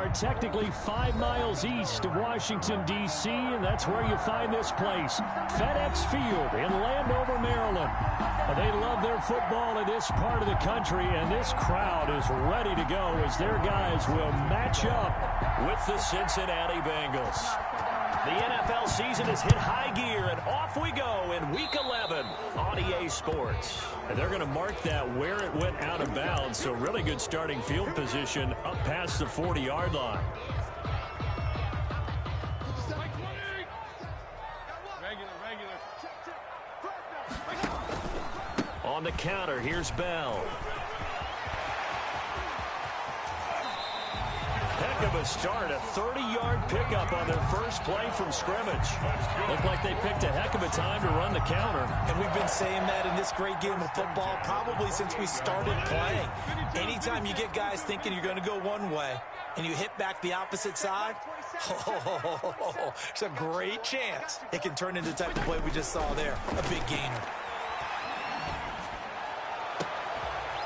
are technically 5 miles east of Washington, D.C., and that's where you find this place, FedEx Field in Landover, Maryland. They love their football in this part of the country, and this crowd is ready to go as their guys will match up with the Cincinnati Bengals. The NFL season has hit high gear, and off we go in Week 11 on EA Sports. And they're going to mark that where it went out of bounds, so really good starting field position up past the 40-yard line. On the counter, here's Bell. Heck of a start, a 30-yard pickup on their first play from scrimmage. Looked like they picked a heck of a time to run the counter. And we've been saying that in this great game of football probably since we started playing. Anytime you get guys thinking you're going to go one way and you hit back the opposite side, it's a great chance it can turn into the type of play we just saw there, a big gainer.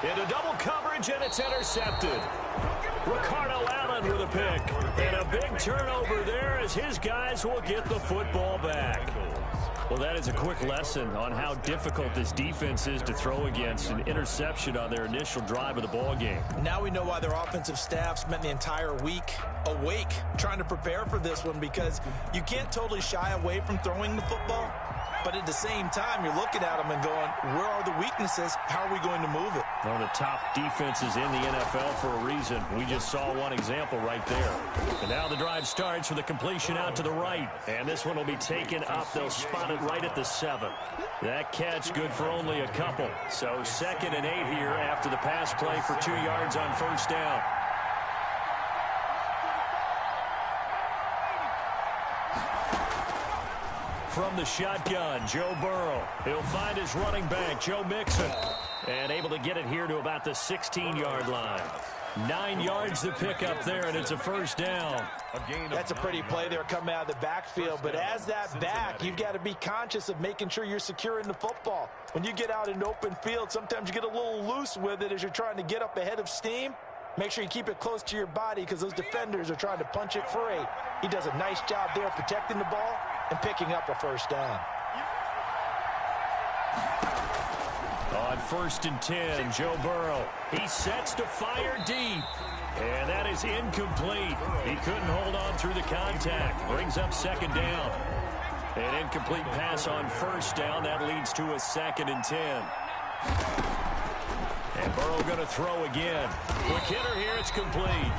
Into double coverage, and it's intercepted. Ricardo Allen with a pick. And a big turnover there as his guys will get the football back. Well, that is a quick lesson on how difficult this defense is to throw against. An interception on their initial drive of the ball game. Now we know why their offensive staff spent the entire week awake trying to prepare for this one, because you can't totally shy away from throwing the football. But at the same time, you're looking at them and going, where are the weaknesses? How are we going to move it? One of the top defenses in the NFL for a reason. We just saw one example right there. And now the drive starts with a completion out to the right. And this one will be taken up. They'll spot it right at the 7. That catch good for only a couple. So 2nd and 8 here after the pass play for 2 yards on first down. From the shotgun, Joe Burrow. He'll find his running back, Joe Mixon. And able to get it here to about the 16-yard line. 9 yards to pick up there, and it's a first down. That's a pretty play there coming out of the backfield. But as that back, you've got to be conscious of making sure you're securing the football. When you get out in open field, sometimes you get a little loose with it as you're trying to get up ahead of steam. Make sure you keep it close to your body because those defenders are trying to punch it free. He does a nice job there protecting the ball and picking up a first down. On 1st and 10, Joe Burrow. He sets to fire deep. And that is incomplete. He couldn't hold on through the contact. Brings up 2nd down. An incomplete pass on 1st down. That leads to a 2nd and 10. And Burrow going to throw again. Quick hitter here, it's complete.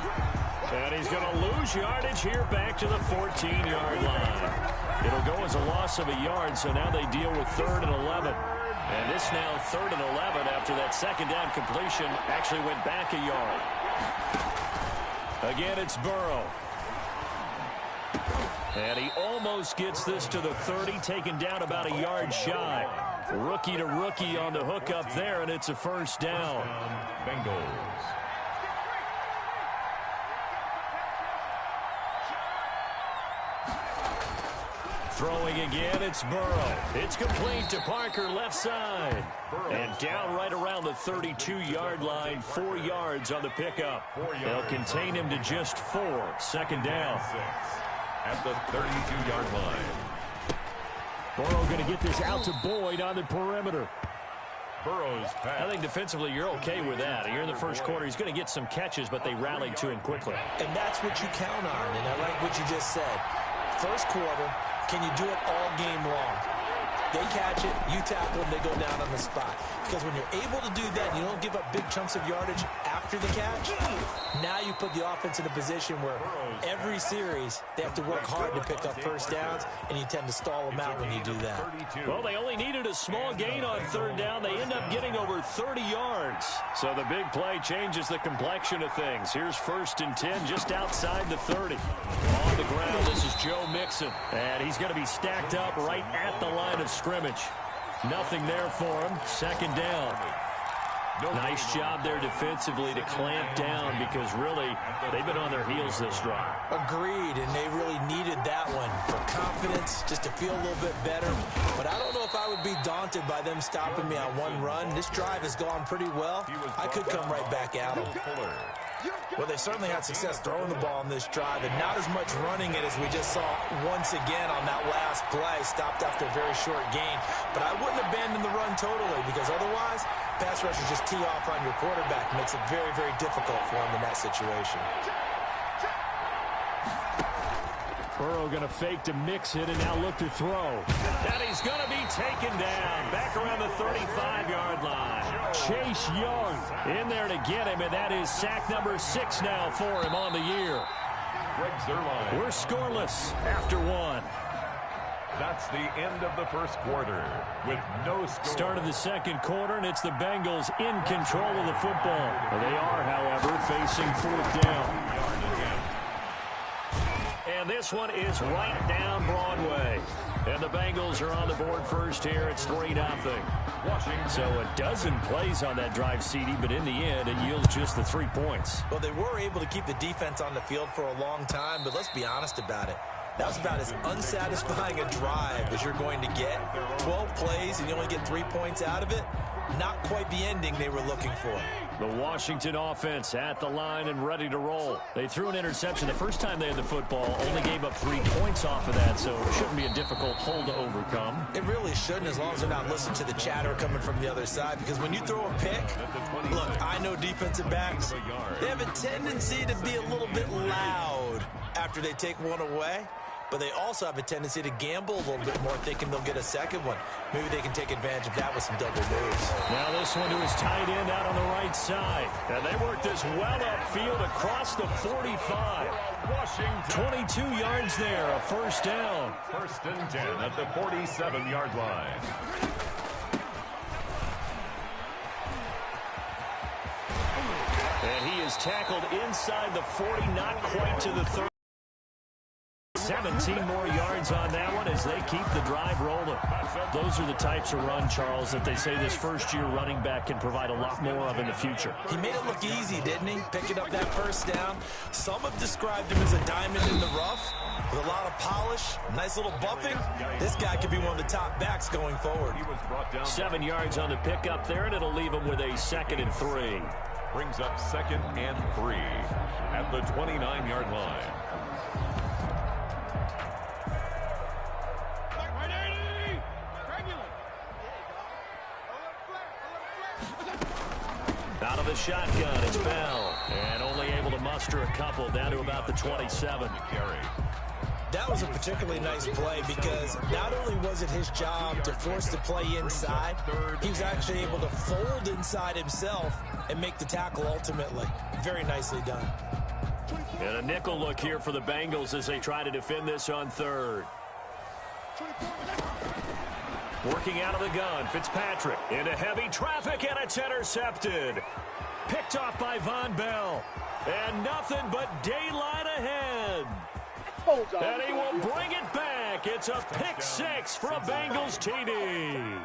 And he's going to lose yardage here back to the 14-yard line. It'll go as a loss of a yard, so now they deal with 3rd and 11. And this now 3rd and 11 after that 2nd down completion actually went back a yard. Again, it's Burrow. And he almost gets this to the 30, taken down about a yard shy. Rookie to rookie on the hook up there, and it's a first down. Bengals. Throwing again, it's Burrow. It's complete to Parker, left side. And down right around the 32-yard line, 4 yards on the pickup. They'll contain him to just 4. 2nd down. At the 32-yard line. Burrow going to get this out to Boyd on the perimeter. Burrow's pass. I think defensively you're okay with that. Here in the first quarter, he's going to get some catches, but they rallied to him quickly. And that's what you count on, and I like what you just said. First quarter, can you do it all game long? They catch it, you tackle them, they go down on the spot. Because when you're able to do that, you don't give up big chunks of yardage after the catch. Now you put the offense in a position where every series they have to work hard to pick up first downs, and you tend to stall them out when you do that. Well, they only needed a small gain on 3rd down. They end up getting over 30 yards. So the big play changes the complexion of things. Here's 1st and 10 just outside the 30. On the ground, this is Joe Mixon. And he's going to be stacked up right at the line of scrimmage. Nothing there for him. 2nd down. Nice job there defensively to clamp down because really they've been on their heels this drive. Agreed, and they really needed that one for confidence, just to feel a little bit better. But I don't know if I would be daunted by them stopping me on one run. This drive has gone pretty well. I could come right back at them. Well, they certainly had success throwing the ball on this drive, and not as much running it as we just saw once again on that last play. Stopped after a very short gain. But I wouldn't abandon the run totally, because otherwise, pass rushers just tee off on your quarterback. Makes it very, very difficult for him in that situation. Burrow going to fake to mix it and now look to throw. And he's going to be taken down back around the 35-yard line. Chase Young in there to get him, and that is sack number 6 now for him on the year. We're scoreless after 1. That's the end of the first quarter with no score. Start of the second quarter, and it's the Bengals in control of the football. They are, however, facing 4th down. And this one is right down Broadway. And the Bengals are on the board first here. It's 3-0. So a dozen plays on that drive, CD, but in the end, it yields just the 3 points. Well, they were able to keep the defense on the field for a long time, but let's be honest about it. That was about as unsatisfying a drive as you're going to get. 12 plays and you only get 3 points out of it. Not quite the ending they were looking for. The Washington offense at the line and ready to roll. They threw an interception the first time they had the football, only gave up 3 points off of that, so it shouldn't be a difficult hole to overcome. It really shouldn't, as long as they're not listening to the chatter coming from the other side, because when you throw a pick, look, I know defensive backs, they have a tendency to be a little bit loud after they take one away. But they also have a tendency to gamble a little bit more, thinking they'll get a second one. Maybe they can take advantage of that with some double moves. Now this one to his tight end out on the right side. And they work this well upfield across the 45. 22 yards there, a first down. 1st and 10 at the 47-yard line. And he is tackled inside the 40, not quite to the 30. 17 more yards on that one as they keep the drive rolling. Those are the types of run, Charles, that they say this first-year running back can provide a lot more of in the future. He made it look easy, didn't he? Picking up that first down. Some have described him as a diamond in the rough with a lot of polish, nice little buffing. This guy could be one of the top backs going forward. 7 yards on the pickup there, and it'll leave him with a 2nd and 3. Brings up 2nd and 3 at the 29-yard line. Out of the shotgun, it's Bell. And only able to muster a couple down to about the 27. That was a particularly nice play because not only was it his job to force the play inside, he was actually able to fold inside himself and make the tackle ultimately. Very nicely done. And a nickel look here for the Bengals as they try to defend this on 3rd. Working out of the gun, Fitzpatrick into heavy traffic, and it's intercepted. Picked off by Von Bell. And nothing but daylight ahead. And he will bring it back. It's a pick 6 for a Bengals TD.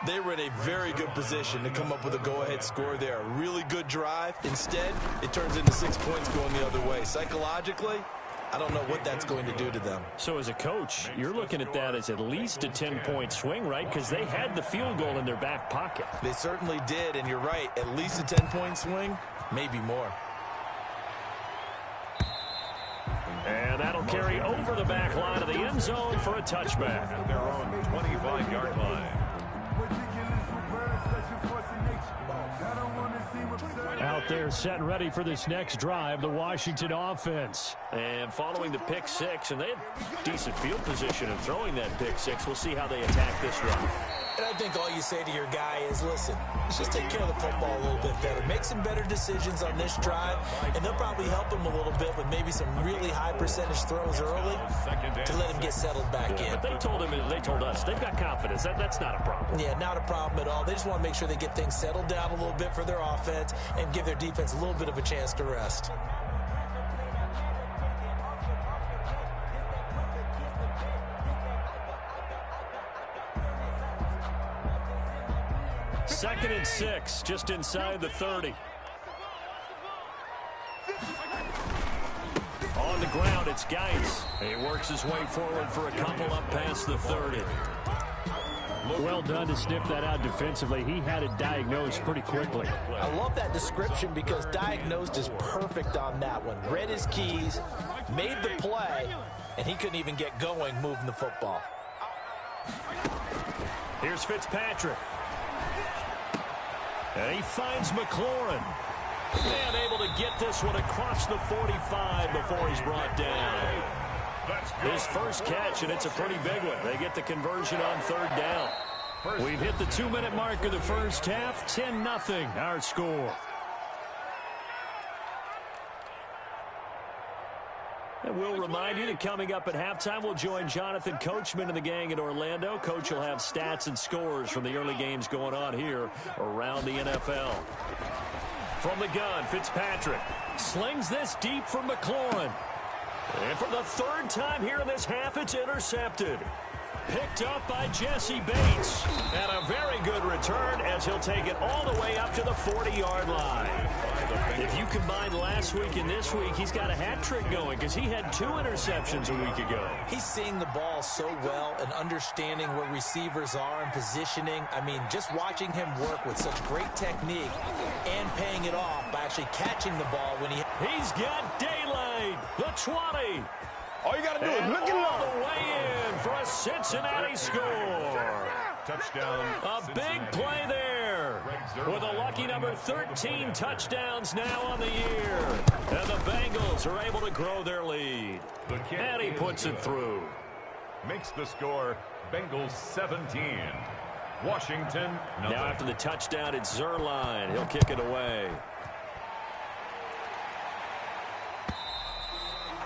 They were in a very good position to come up with a go-ahead score there. A really good drive. Instead, it turns into 6 points going the other way. Psychologically, I don't know what that's going to do to them. So as a coach, you're looking at that as at least a 10-point swing, right? Because they had the field goal in their back pocket. They certainly did, and you're right. At least a 10-point swing, maybe more. And that'll carry over the back line of the end zone for a touchback. At their own 25-yard line. Out there set and ready for this next drive, the Washington offense. And following the pick 6, and they had decent field position in throwing that pick 6. We'll see how they attack this run. And I think all you say to your guy is, listen, let's just take care of the football a little bit better. Make some better decisions on this drive, and they'll probably help him a little bit with maybe some really high percentage throws early to let him get settled back in. But they told us they've got confidence. That's not a problem. Yeah, not a problem at all. They just want to make sure they get things settled down a little bit for their offense and give their defense a little bit of a chance to rest. Second and 6, just inside the 30. On the ground, it's Geis. He works his way forward for a couple up past the 30. Well done to sniff that out defensively. He had it diagnosed pretty quickly. I love that description because diagnosed is perfect on that one. Read his keys, made the play, and he couldn't even get going moving the football. Here's Fitzpatrick. And he finds McLaurin. And able to get this one across the 45 before he's brought down. His first catch, and it's a pretty big one. They get the conversion on third down. We've hit the 2-minute mark of the first half. 10-0 our score. And we'll remind you that coming up at halftime, we'll join Jonathan Coachman and the gang in Orlando. Coach will have stats and scores from the early games going on here around the NFL. From the gun, Fitzpatrick slings this deep for McLaurin. And for the third time here in this half, it's intercepted. Picked up by Jesse Bates. And a very good return as he'll take it all the way up to the 40-yard line. If you combine last week and this week, he's got a hat trick going because he had 2 interceptions a week ago. He's seeing the ball so well and understanding where receivers are and positioning. I mean, just watching him work with such great technique and paying it off by actually catching the ball when he's got daylight. The 20. All you got to do is look all the way in for a Cincinnati score. Touchdown. A big play there with a lucky number 13 touchdowns now on the year. And the Bengals are able to grow their lead. And he puts it through. Makes the score Bengals 17. Washington nothing. Now after the touchdown, it's Zerline. He'll kick it away.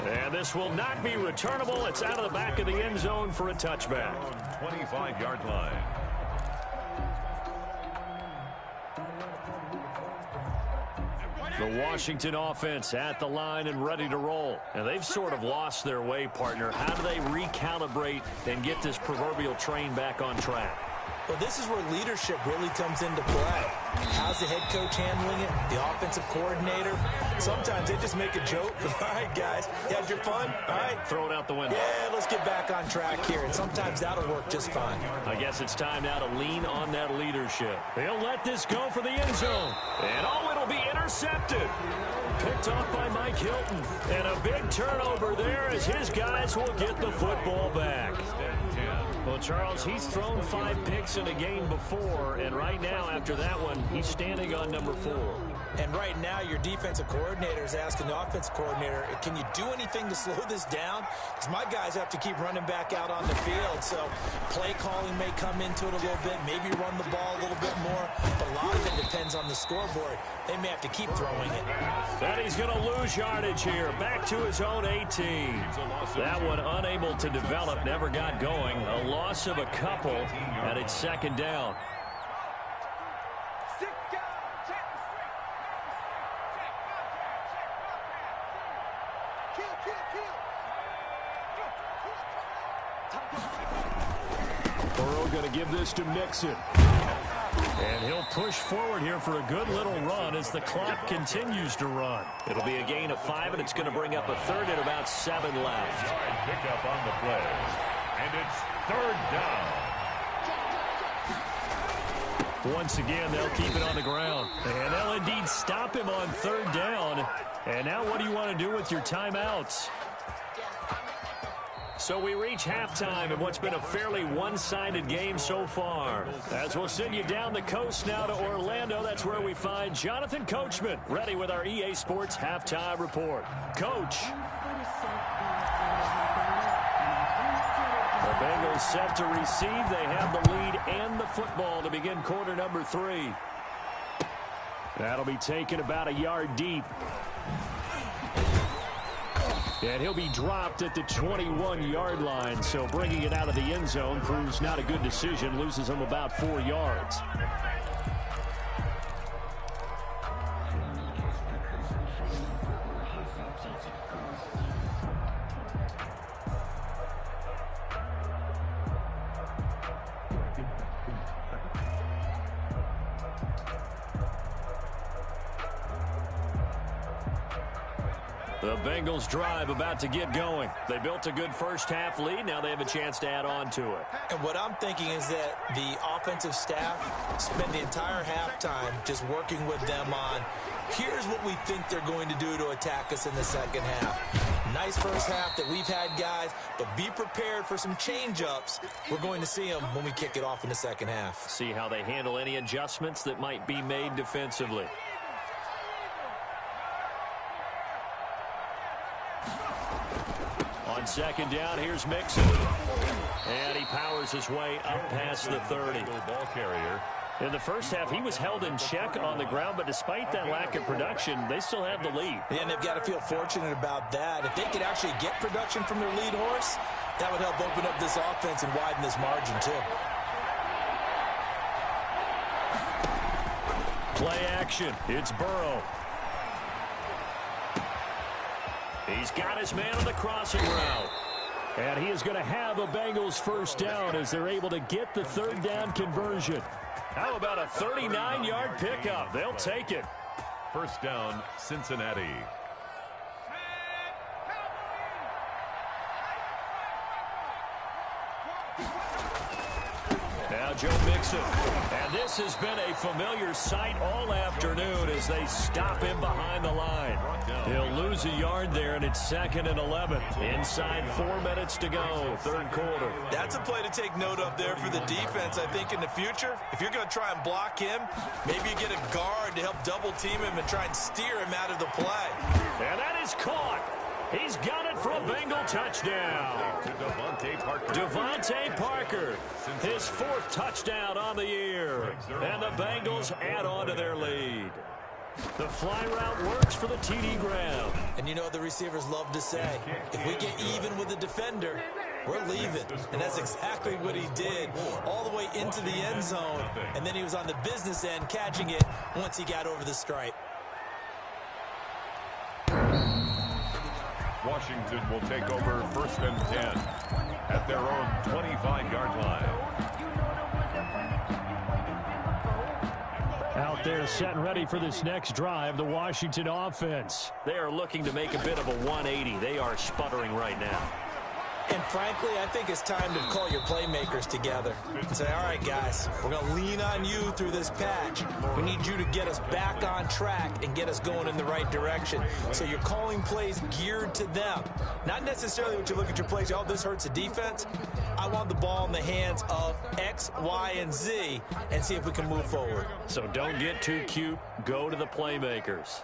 And this will not be returnable. It's out of the back of the end zone for a touchback. 25-yard line. The Washington offense at the line and ready to roll. And they've sort of lost their way, partner. How do they recalibrate and get this proverbial train back on track? Well, this is where leadership really comes into play. How's the head coach handling it? The offensive coordinator? Sometimes they just make a joke. All right, guys, you had your fun? All right. Throw it out the window. Yeah, let's get back on track here. And sometimes that'll work just fine. I guess it's time now to lean on that leadership. They'll let this go for the end zone. And it'll be intercepted. Picked off by Mike Hilton. And a big turnover there as his guys will get the football back. Well, Charles, he's thrown 5 picks in a game before, and right now, after that one, he's standing on number 4. And right now, your defensive coordinator is asking the offensive coordinator, can you do anything to slow this down? Because my guys have to keep running back out on the field, so play calling may come into it a little bit, maybe run the ball a little bit more, but a lot of it depends on the scoreboard. They may have to keep throwing it. And he's going to lose yardage here, back to his own 18. That one unable to develop, never got going. A loss of a couple, and it's second down. Burrow going to give this to Mixon. And he'll push forward here for a good little run as the clock continues to run. It'll be a gain of 5, and it's going to bring up a third and about 7 left. Pick up on the play. And it's third down. Once again, they'll keep it on the ground. And they'll indeed stop him on third down. And now what do you want to do with your timeouts? So we reach halftime in what's been a fairly one-sided game so far. As we'll send you down the coast now to Orlando, that's where we find Jonathan Coachman, ready with our EA Sports Halftime Report. Coach. The Bengals set to receive. They have the lead and the football to begin quarter number 3. That'll be taken about a yard deep. And he'll be dropped at the 21-yard line, so bringing it out of the end zone proves not a good decision, loses him about 4 yards. The Bengals drive about to get going. They built a good first-half lead. Now they have a chance to add on to it. And what I'm thinking is that the offensive staff spend the entire halftime just working with them on, here's what we think they're going to do to attack us in the second half. Nice first half that we've had, guys, but be prepared for some change-ups. We're going to see them when we kick it off in the second half. See how they handle any adjustments that might be made defensively. On second down, here's Mixon. And he powers his way up past the 30. Ball carrier. In the first half, he was held in check on the ground, but despite that lack of production, they still have the lead. And they've got to feel fortunate about that. If they could actually get production from their lead horse, that would help open up this offense and widen this margin, too. Play action. It's Burrow. He's got his man on the crossing route. And he is going to have a Bengals first down as they're able to get the third down conversion. How about a 39-yard pickup? They'll take it. First down, Cincinnati. Now Joe Mixon. And this has been a familiar sight all afternoon as they stop him behind the line. He'll lose a yard there, and it's 2nd and 11. Inside 4 minutes to go, third quarter. That's a play to take note of there for the defense. I think in the future, if you're going to try and block him, maybe you get a guard to help double team him and try and steer him out of the play. And that is caught. He's got it for a Bengal touchdown. Devontae Parker, his 4th touchdown on the year. And the Bengals add on to their lead. The fly route works for the TD grab. And you know the receivers love to say, if we get even with the defender, we're leaving. And that's exactly what he did all the way into the end zone. And then he was on the business end catching it once he got over the stripe. Washington will take over 1st and 10 at their own 25-yard line. Out there set and ready for this next drive, the Washington offense. They are looking to make a bit of a 180. They are sputtering right now. And frankly, I think it's time to call your playmakers together and say, all right, guys, we're going to lean on you through this patch. We need you to get us back on track and get us going in the right direction. So you're calling plays geared to them. Not necessarily when you look at your plays, oh, this hurts the defense. I want the ball in the hands of X, Y, and Z and see if we can move forward. So don't get too cute. Go to the playmakers.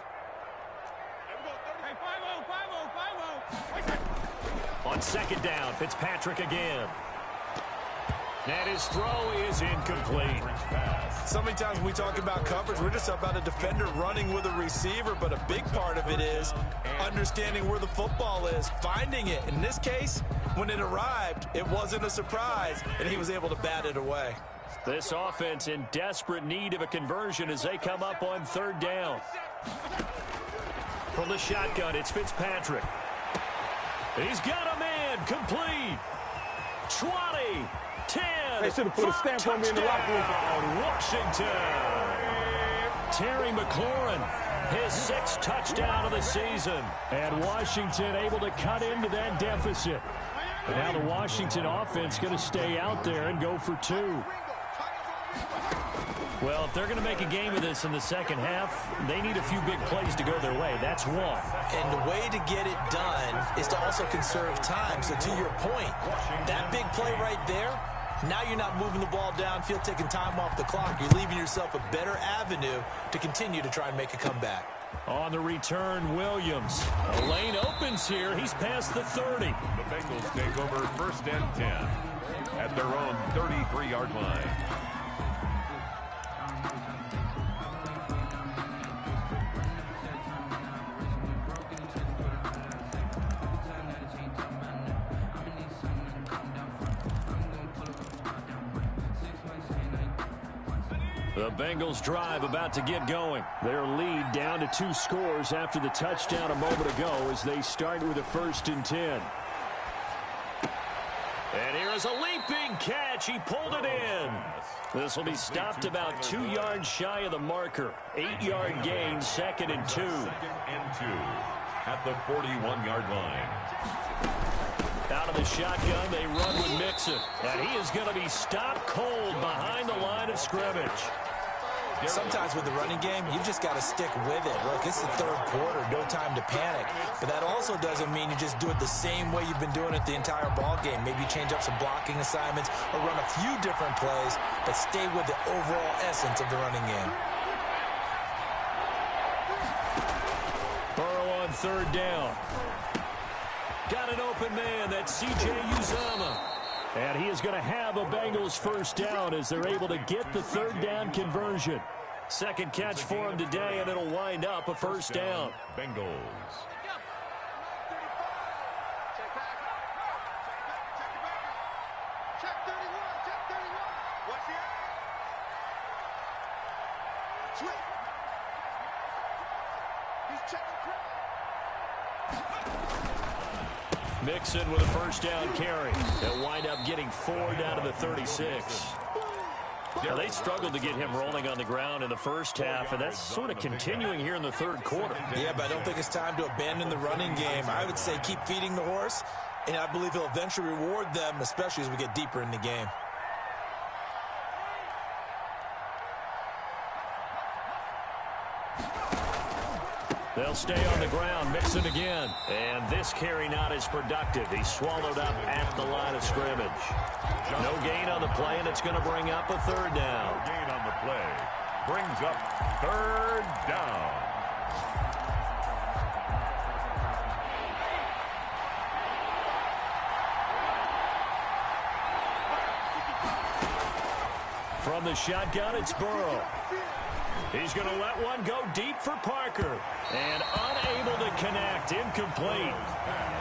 On second down, Fitzpatrick again. And his throw is incomplete. So many times when we talk about coverage, we're just about a defender running with a receiver, but a big part of it is understanding where the football is, finding it. In this case, when it arrived, it wasn't a surprise, and he was able to bat it away. This offense in desperate need of a conversion as they come up on third down. From the shotgun, it's Fitzpatrick. He's got a man, complete. 20, 10, They should have put a stamp on me in the locker room. Washington. Terry McLaurin, his 6th touchdown of the season. And Washington able to cut into that deficit. And now the Washington offense going to stay out there and go for 2. Well, if they're going to make a game of this in the second half, they need a few big plays to go their way. That's one. And the way to get it done is to also conserve time. So to your point, that big play right there, now you're not moving the ball downfield, taking time off the clock. You're leaving yourself a better avenue to continue to try and make a comeback. On the return, Williams. A lane opens here. He's past the 30. The Bengals take over 1st and 10 at their own 33-yard line. The Bengals drive about to get going. Their lead down to 2 scores after the touchdown a moment ago as they start with a 1st and 10. And here is a leaping catch. He pulled it in. This will be stopped about 2 yards shy of the marker. 8-yard gain, 2nd and 2. at the 41-yard line. Out of the shotgun, they run with Mixon. And he is going to be stopped cold behind the line of scrimmage. Sometimes with the running game, you've just got to stick with it. Look, it's the third quarter, no time to panic. But that also doesn't mean you just do it the same way you've been doing it the entire ball game. Maybe change up some blocking assignments or run a few different plays, but stay with the overall essence of the running game. Burrow on third down. Got an open man. That's C.J. Uzomah. And he is going to have a Bengals first down as they're able to get the third down conversion. Second catch for him today, and it'll wind up a first down. Bengals. Mixon with a first down carry. They'll wind up getting 4 down to the 36. Now, they struggled to get him rolling on the ground in the first half, and that's sort of continuing here in the third quarter. Yeah, but I don't think it's time to abandon the running game. I would say keep feeding the horse, and I believe he'll eventually reward them, especially as we get deeper in the game. They'll stay on the ground. Mixon again. And this carry not as productive. He's swallowed up at the line of scrimmage. No gain on the play, and it's going to bring up a third down. No gain on the play. Brings up third down. From the shotgun, it's Burrow. He's going to let one go deep for Parker. And unable to connect. Incomplete.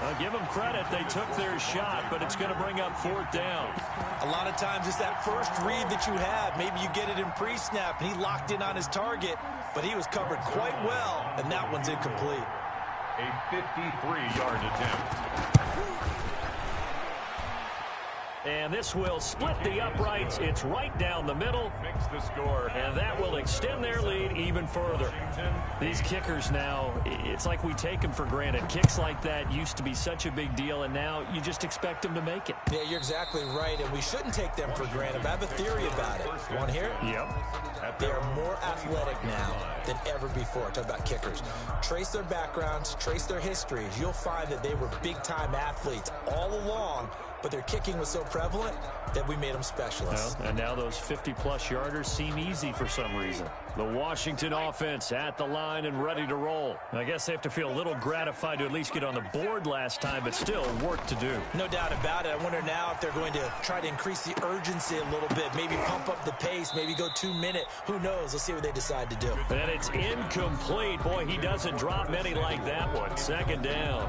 I'll give them credit. They took their shot, but it's going to bring up fourth down. A lot of times it's that first read that you have. Maybe you get it in pre-snap, and he locked in on his target, but he was covered quite well, and that one's incomplete. A 53-yard attempt. And this will split the uprights. It's right down the middle. Makes the score. And that will extend their lead even further. These kickers now, it's like we take them for granted. Kicks like that used to be such a big deal, and now you just expect them to make it. Yeah, you're exactly right, and we shouldn't take them for granted. But I have a theory about it. You want to hear it? Yep. They are more athletic now than ever before. Talk about kickers. Trace their backgrounds, trace their histories. You'll find that they were big-time athletes all along, but their kicking was so prevalent that we made them specialists. Well, and now those 50-plus yarders seem easy for some reason. The Washington offense at the line and ready to roll. I guess they have to feel a little gratified to at least get on the board last time, but still work to do. No doubt about it. I wonder now if they're going to try to increase the urgency a little bit, maybe pump up the pace, maybe go 2-minute. Who knows? Let's see what they decide to do. And it's incomplete. Boy, he doesn't drop many like that one. Second down.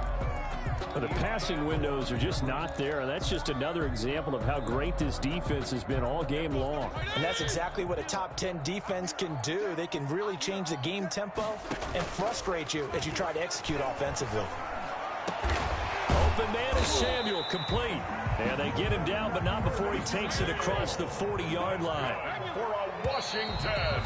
Well, the passing windows are just not there. That's just another example of how great this defense has been all game long. And that's exactly what a top 10 defense can do. They can really change the game tempo and frustrate you as you try to execute offensively. Open man is Samuel, complete. And they get him down, but not before he takes it across the 40-yard line. For a Washington.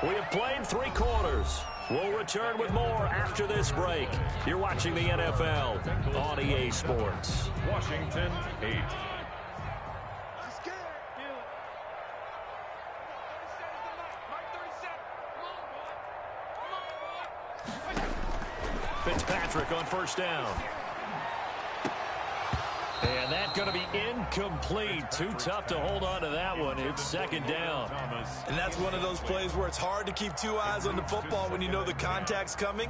We have played 3 quarters. We'll return with more after this break. You're watching the NFL on EA Sports. Washington 8. Fitzpatrick on first down. And that's going to be incomplete. Too tough to hold on to that one. It's second down. And that's one of those plays where it's hard to keep 2 eyes on the football when you know the contact's coming,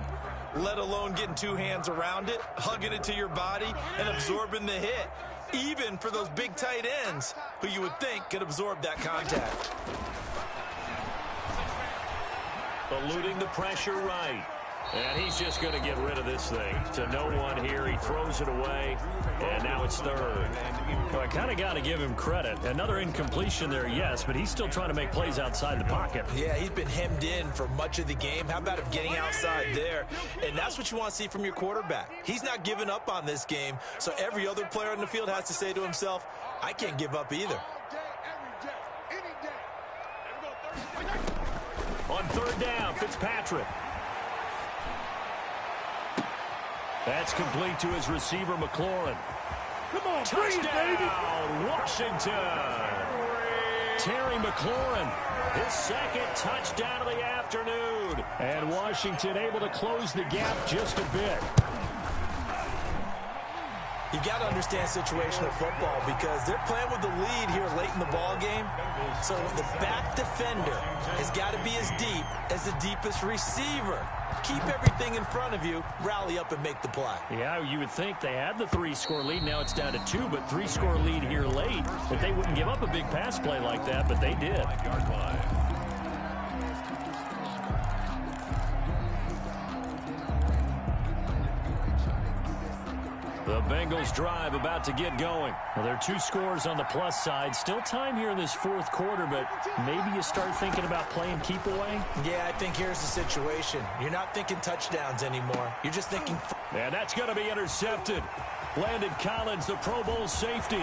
let alone getting 2 hands around it, hugging it to your body, and absorbing the hit, even for those big tight ends who you would think could absorb that contact. Eluding the pressure right. And he's just going to get rid of this thing. To no one here. He throws it away. And now it's third. Well, I kind of got to give him credit. Another incompletion there, yes, but he's still trying to make plays outside the pocket. Yeah, he's been hemmed in for much of the game. How about him getting outside there? And that's what you want to see from your quarterback. He's not giving up on this game, so every other player on the field has to say to himself, I can't give up either. On third down, Fitzpatrick. That's complete to his receiver, McLaurin. Come on, Touchdown, Washington. Terry McLaurin, his second touchdown of the afternoon. And Washington able to close the gap just a bit. You've got to understand situational football because they're playing with the lead here late in the ball game. So the back defender has got to be as deep as the deepest receiver. Keep everything in front of you, rally up and make the play. Yeah, you would think they had the 3-score lead. Now it's down to 2, but 3-score lead here late. That they wouldn't give up a big pass play like that, but they did. The Bengals drive about to get going. Well, there are 2 scores on the plus side. Still time here in this fourth quarter, but maybe you start thinking about playing keep away? Yeah, I think here's the situation. You're not thinking touchdowns anymore. You're just thinking... And that's going to be intercepted. Landon Collins, the Pro Bowl safety.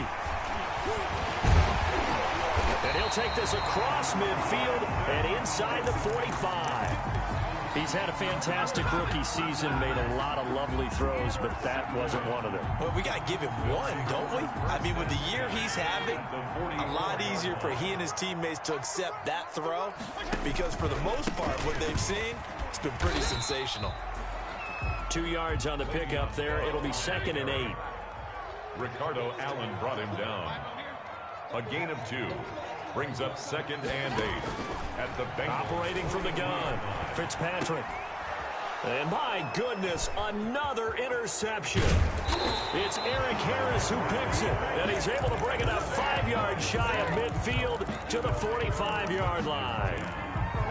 And he'll take this across midfield and inside the 45. He's had a fantastic rookie season, made a lot of lovely throws, but that wasn't one of them. Well, we got to give him one, don't we? I mean, with the year he's having, a lot easier for he and his teammates to accept that throw because for the most part, what they've seen, it's been pretty sensational. 2 yards on the pickup there. It'll be 2nd and 8. Ricardo Allen brought him down. A gain of 2. Brings up 2nd and 8 at the Bengals. Operating from the gun, Fitzpatrick. And my goodness, another interception. It's Eric Harris who picks it. And he's able to bring it up 5 yards shy of midfield to the 45-yard line.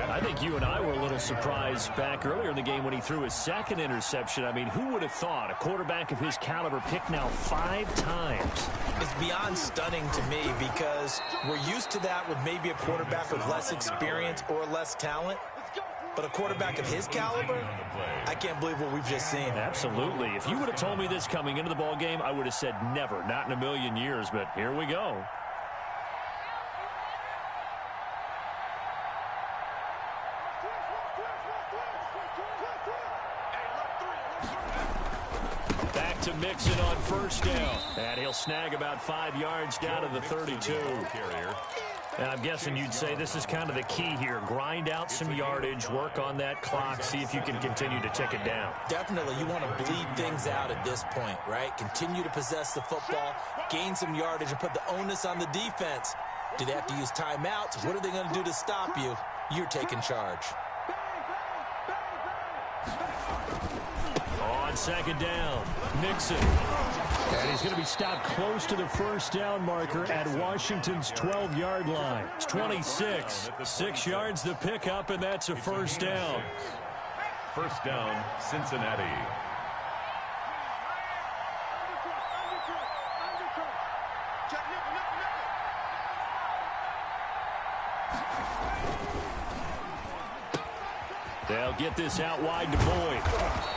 I think you and I were a little surprised back earlier in the game when he threw his 2nd interception. I mean, who would have thought a quarterback of his caliber picked now 5 times? It's beyond stunning to me because we're used to that with maybe a quarterback with less experience or less talent. But a quarterback of his caliber, I can't believe what we've just seen. Absolutely. If you would have told me this coming into the ball game, I would have said never, not in a million years. But here we go. To Mixon on first down. And he'll snag about 5 yards down to the 32. And I'm guessing you'd say this is kind of the key here. Grind out some yardage, work on that clock, see if you can continue to tick it down. Definitely. You want to bleed things out at this point, right? Continue to possess the football, gain some yardage, and put the onus on the defense. Do they have to use timeouts? What are they going to do to stop you? You're taking charge. On 2nd down, Mixon. And he's going to be stopped close to the first down marker at Washington's 12-yard line. It's 26. 6 yards the pickup, and that's a first down. First down, Cincinnati. They'll get this out wide to Boyd.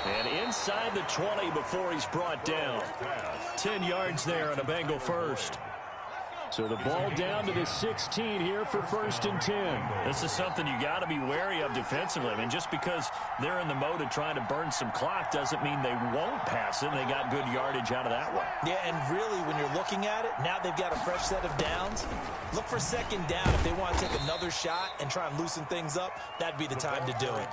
And inside the 20 before he's brought down. 10 yards there on a Bengal first. So the ball down to the 16 here for 1st and 10. This is something you got to be wary of defensively. I mean, just because they're in the mode of trying to burn some clock doesn't mean they won't pass it. They got good yardage out of that one. Yeah, and really, when you're looking at it, now they've got a fresh set of downs. Look for 2nd down. If they want to take another shot and try and loosen things up, that'd be the time to do it.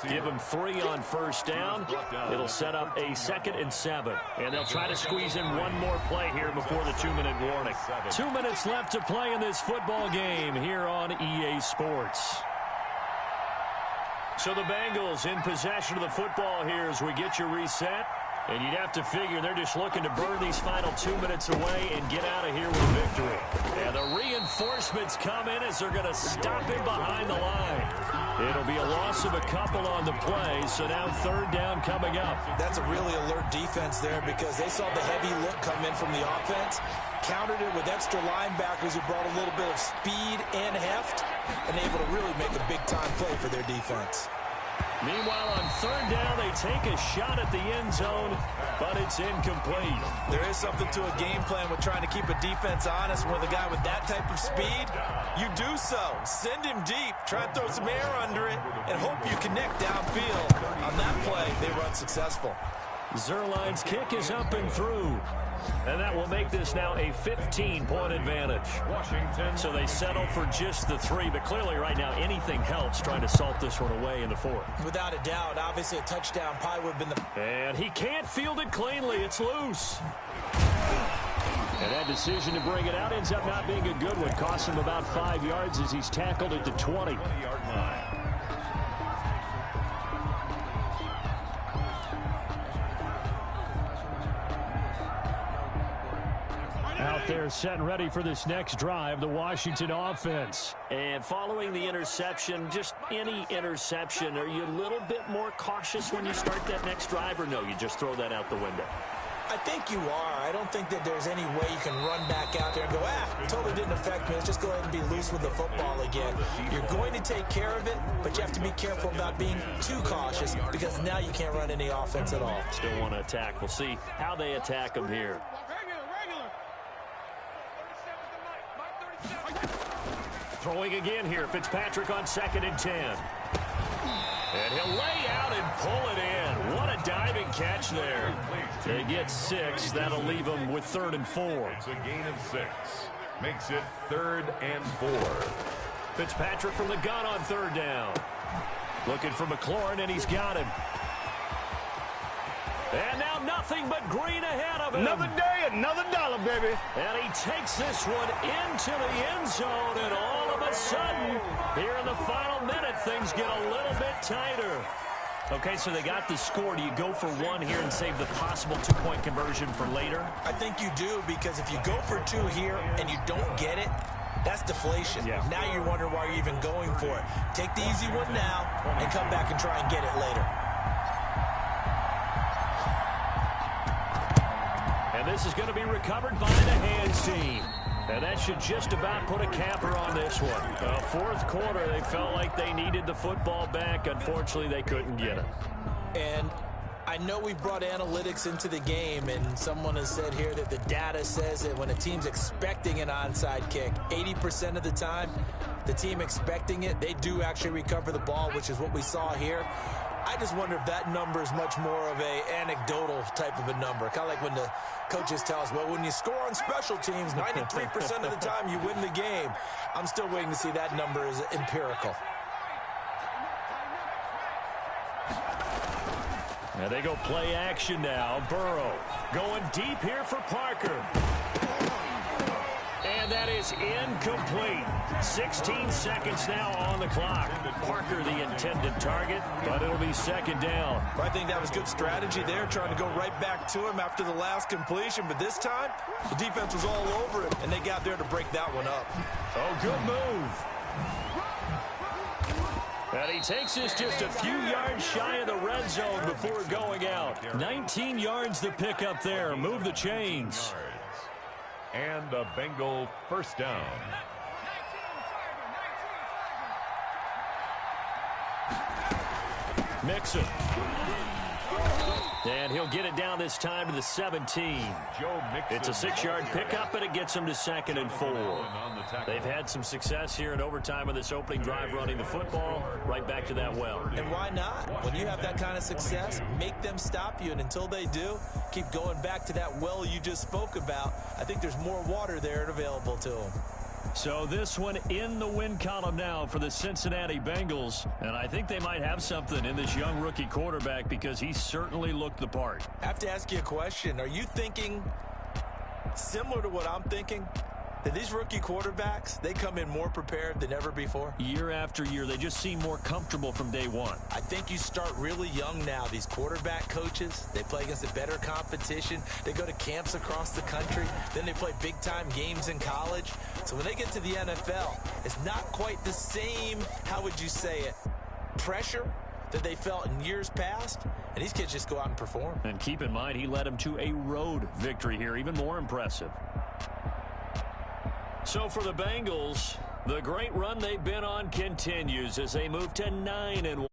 Give them 3 on first down. It'll set up a 2nd and 7. And they'll try to squeeze in one more play here before the 2-minute warning. 2 minutes left to play in this football game here on EA Sports. So the Bengals in possession of the football here as we get you reset. And you'd have to figure they're just looking to burn these final 2 minutes away and get out of here with victory. And the reinforcements come in as they're going to stop him behind the line. It'll be a loss of a couple on the play, so now 3rd down coming up. That's a really alert defense there because they saw the heavy look come in from the offense, countered it with extra linebackers who brought a little bit of speed and heft, and able to really make a big-time play for their defense. Meanwhile, on 3rd down, they take a shot at the end zone, but it's incomplete. There is something to a game plan with trying to keep a defense honest. With a guy with that type of speed, you do so. Send him deep, try and throw some air under it, and hope you connect downfield. On that play, they were unsuccessful. Zerline's kick is up and through. And that will make this now a 15-point advantage. Washington. So they settle for just the 3, but clearly right now anything helps trying to salt this one away in the 4th. Without a doubt, obviously a touchdown probably would have been the... And he can't field it cleanly. It's loose. And that decision to bring it out ends up not being a good one. Costs him about 5 yards as he's tackled at the 20. 20-yard line. Out there set and ready for this next drive, the Washington offense. And following the interception, just any interception, are you a little bit more cautious when you start that next drive, or no, you just throw that out the window? I think you are. I don't think that there's any way you can run back out there and go, it totally didn't affect me. Let's just go ahead and be loose with the football again. You're going to take care of it, but you have to be careful about being too cautious because now you can't run any offense at all. Still want to attack. We'll see how they attack them here. Throwing again here. Fitzpatrick on 2nd and 10. And he'll lay out and pull it in. What a diving catch there. They get 6. That'll leave them with 3rd and 4. It's a gain of 6. Makes it 3rd and 4. Fitzpatrick from the gun on 3rd down. Looking for McLaurin, and he's got him. And now nothing but green ahead of him. Another day, another dollar, baby. And he takes this one into the end zone, and all of a sudden, here in the final minute, things get a little bit tighter. Okay, so they got the score. Do you go for 1 here and save the possible 2-point conversion for later? I think you do, because if you go for 2 here and you don't get it, that's deflation. Yeah. Now you're wondering why you're even going for it. Take the easy one now and come back and try and get it later. And this is going to be recovered by the hands team. And that should just about put a capper on this one. 4th quarter, they felt like they needed the football back. Unfortunately, they couldn't get it. And I know we brought analytics into the game, and someone has said here that the data says that when a team's expecting an onside kick, 80% of the time, the team expecting it, they do actually recover the ball, which is what we saw here. I just wonder if that number is much more of a anecdotal type of a number. Kind of like when the coaches tell us, well, when you score on special teams, 93% of the time you win the game. I'm still waiting to see that number is empirical. And they go play action now. Burrow going deep here for Parker. And that is incomplete. 16 seconds now on the clock. Parker the intended target, but it'll be 2nd down. I think that was good strategy there, trying to go right back to him after the last completion. But this time, the defense was all over him, and they got there to break that one up. Oh, good move. And he takes this just a few yards shy of the red zone before going out. 19 yards to pick up there. Move the chains. And a Bengal 1st down. Mixon. And he'll get it down this time to the 17. It's a 6-yard pickup, and it gets him to 2nd and 4. They've had some success here in overtime on this opening drive running the football. Right back to that well. And why not? When you have that kind of success, make them stop you. And until they do, keep going back to that well you just spoke about. I think there's more water there available to them. So this one in the win column now for the Cincinnati Bengals. And I think they might have something in this young rookie quarterback because he certainly looked the part. I have to ask you a question. Are you thinking similar to what I'm thinking? That these rookie quarterbacks, they come in more prepared than ever before? Year after year, they just seem more comfortable from day one. I think you start really young now. These quarterback coaches, they play against a better competition. They go to camps across the country. Then they play big-time games in college. So when they get to the NFL, it's not quite the same, how would you say it, pressure that they felt in years past. And these kids just go out and perform. And keep in mind, he led them to a road victory here, even more impressive. So for the Bengals, the great run they've been on continues as they move to 9-1.